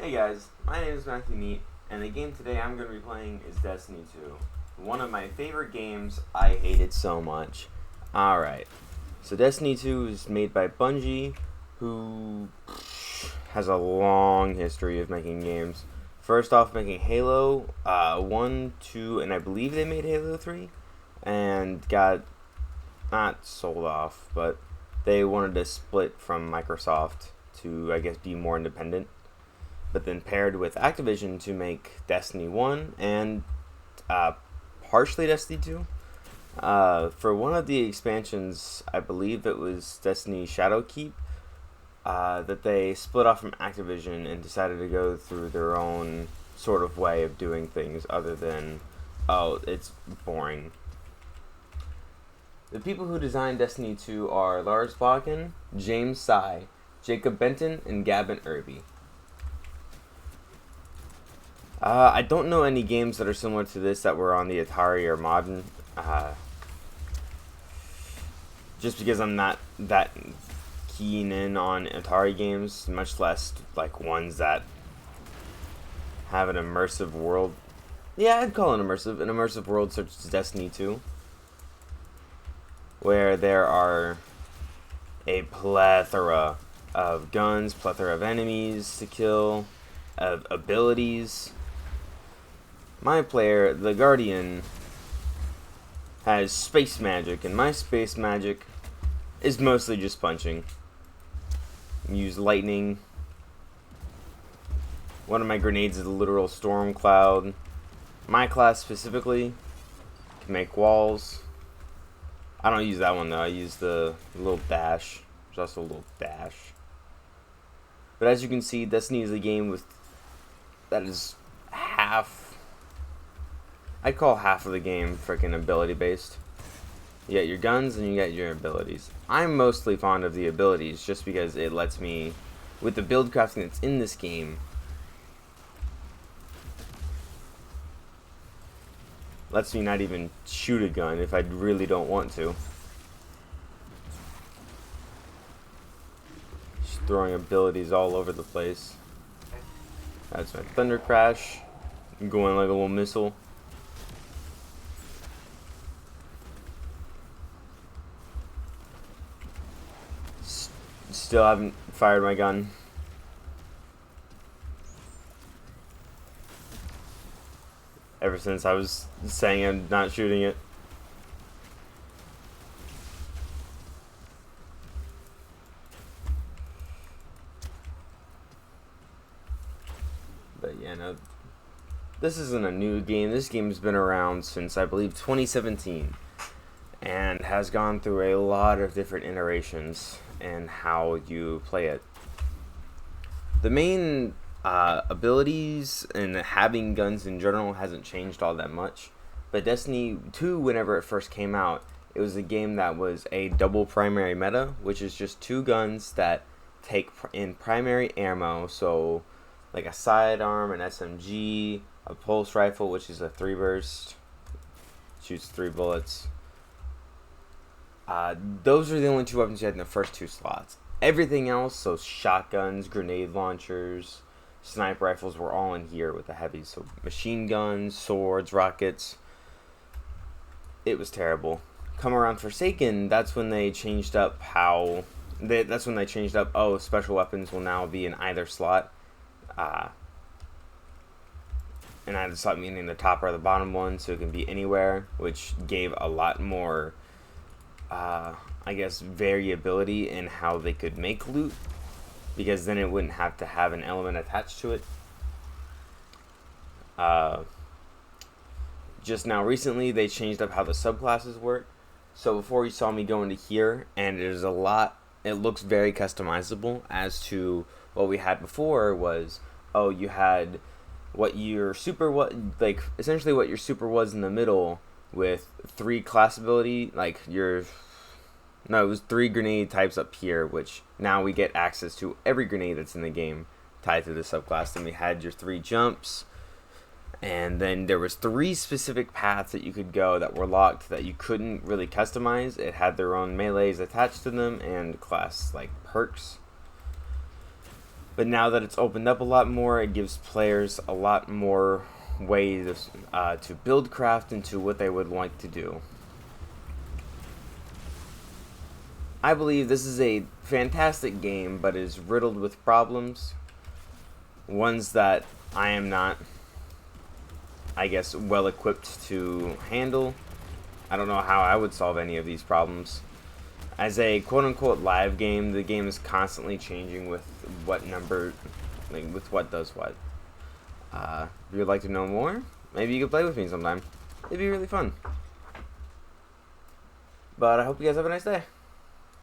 Hey guys, my name is Matthew Neat, and the game today I'm going to be playing is Destiny 2. One of my favorite games. I hate it so much. Alright, so Destiny 2 is made by Bungie, who has a long history of making games. First off, making Halo 1, 2, and I believe they made Halo 3, and got not sold off, but they wanted to split from Microsoft to, I guess, be more independent. But then paired with Activision to make Destiny 1 and partially Destiny 2. For one of the expansions, I believe it was Destiny Shadowkeep, that they split off from Activision and decided to go through their own sort of way of doing things other than, oh, it's boring. The people who designed Destiny 2 are Lars Bakken, James Sy, Jacob Benton, and Gavin Irby. I don't know any games that are similar to this that were on the Atari or modern. Just because I'm not that keen in on Atari games, much less like ones that have an immersive world. Yeah, I'd call it immersive. An immersive world such as Destiny 2, where there are a plethora of guns, plethora of enemies to kill, of abilities. My player, the Guardian, has space magic, and my space magic is mostly just punching. Use lightning. One of my grenades is a literal storm cloud. My class specifically can make walls. I don't use that one though, I use the little dash. There's also a little dash. But as you can see, Destiny is a game with that is I'd call half of the game freaking ability based. You got your guns and you got your abilities. I'm mostly fond of the abilities just because it lets me, with the build crafting that's in this game, lets me not even shoot a gun if I really don't want to. Just throwing abilities all over the place. That's my Thunder Crash. I'm going like a little missile. Still haven't fired my gun. Ever since I was saying I'm not shooting it. But yeah, no. This isn't a new game. This game's been around since I believe 2017. And has gone through a lot of different iterations and how you play it. The main abilities and having guns in general hasn't changed all that much. But Destiny 2, whenever it first came out, it was a game that was a double primary meta, which is just two guns that take in primary ammo. So, like a sidearm, an SMG, a pulse rifle, which is a 3-burst, shoots 3 bullets. Those are the only two weapons you had in the first 2 slots. Everything else, so shotguns, grenade launchers, sniper rifles, were all in here with the heavies. So machine guns, swords, rockets. It was terrible. Come around Forsaken, that's when they changed up how... That's when they changed up, oh, special weapons will now be in either slot. In either slot meaning the top or the bottom one, so it can be anywhere, which gave a lot more... I guess variability in how they could make loot, because then it wouldn't have to have an element attached to it. Just now recently they changed up how the subclasses work. So before you saw me go into here, and it looks very customizable. As to what we had before was, oh, you had what your super essentially what your super was in the middle, with 3 class ability, like it was 3 grenade types up here, which now we get access to every grenade that's in the game tied to the subclass. Then we had your 3 jumps, and then there was 3 specific paths that you could go that were locked that you couldn't really customize. It had their own melees attached to them and class like perks. But now that it's opened up a lot more, it gives players a lot more ways to build craft into what they would like to do. I believe this is a fantastic game, but is riddled with problems. Ones that I am not, I guess, well equipped to handle. I don't know how I would solve any of these problems. As a quote-unquote live game, the game is constantly changing with what number, like with what does what. If you'd like to know more, maybe you could play with me sometime. It'd be really fun. But I hope you guys have a nice day.